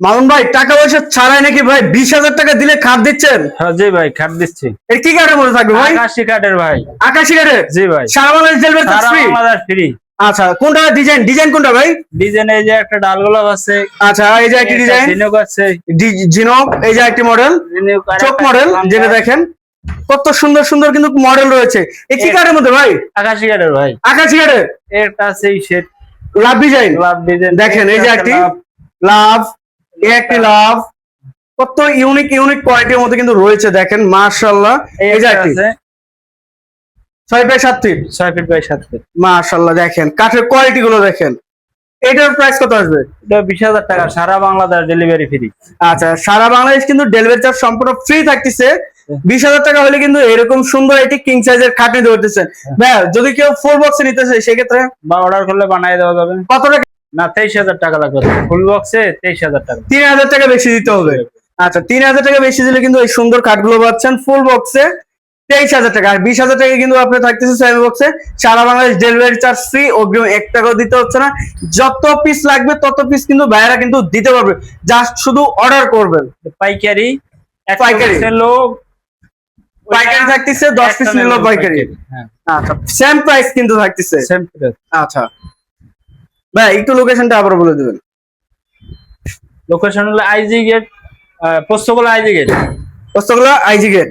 মামুন ভাই টাকা পয়সা ছাড়াই নাকি ভাই 20,000 টাকা দিলে খাট দিচ্ছেন? হ্যাঁ জি ভাই, খাট দিচ্ছি। এর কি কার্ডের মধ্যে থাকবে ভাই? আকাশি কাঠের ভাই। আকাশি কার্ডের? জি ভাই, সারা বাংলাদেশ ডেলিভারি সারা ফ্রি? বাংলাদেশ ফ্রি। আচ্ছা কোনটা ডিজাইন কোনটা ভাই? ডিজাইন এই যে একটা ডাল গোলাপ আছে। আচ্ছা এই যে একটি ডিজাইন ঝিনুক আছে। জিনক, এই যে একটি মডেল ঝিনুক আর চোখ একটা মডেল, লাম্বা। যেটা দেখেন কত সুন্দর সুন্দর কিন্তু মডেল রয়েছে। এ কি কার্ডের মধ্যে ভাই? আকাশি কাঠের ভাই। আকাশি কার্ডের একটা আছে এই সেট লাভ ডিজাইন, লাভ ডিজাইন। দেখেন এই যে একটি লাভ, এই একটি লাভ, কত ইউনিক কোয়ালিটির মধ্যে কিন্তু রয়েছে দেখেন মাশাআল্লাহ। এই যে একটি আছে 6 by 7 feet, 6 feet by 7 feet. মাশাআল্লাহ দেখেন কাঠের কোয়ালিটি গুলো দেখেন। এটার প্রাইস কত আসবে? এটা 20,000 টাকা, সারা বাংলাদেশ ডেলিভারি ফ্রি। আচ্ছা সারা বাংলাদেশ কিন্তু ডেলিভারি চার্জ সম্পূর্ণ ফ্রি থাকতেছে। 20,000 টাকা হলে কিন্তু এরকম সুন্দর একটি কিং সাইজের খাট নিতে পারতেছেন। ভাই যদি কেউ 4 বক্সে নিতে চায় সেক্ষেত্রে বা অর্ডার করলে বানিয়ে দেওয়া যাবে। কত টাকা? না, 23,000 টাকা লাগবে ফুল বক্সে, 23,000 টাকা। 3,000 টাকা বেশি দিতে হবে। আচ্ছা 3,000 টাকা বেশি দিলে কিন্তু এই সুন্দর কাঠগুলো পাচ্ছেন ফুল বক্সে 23,000 টাকা। আর 20,000 টাকা কিন্তু আপনার থাকতেছে সেমি বক্সে। সারা বাংলাদেশ ডেলিভারি চার্জ ফ্রি, অগ্রিম 1 টাকাও দিতে হচ্ছে না। যত পিস লাগবে তত পিস কিন্তু ভাইয়ারা কিন্তু দিতে পারবে, জাস্ট শুধু অর্ডার করবেন। পাইকারি, পাইকারি লোক পাইকারি থাকতেছে 10 পিস নিলো পাইকারি। হ্যাঁ আচ্ছা সেম প্রাইস কিন্তু থাকতেছে। Same price. আচ্ছা ভাই একটু লোকেশনটা আবার বলে দিবেন। লোকেশন হলো IG gate, Postogola IG gate. Postogola IG gate.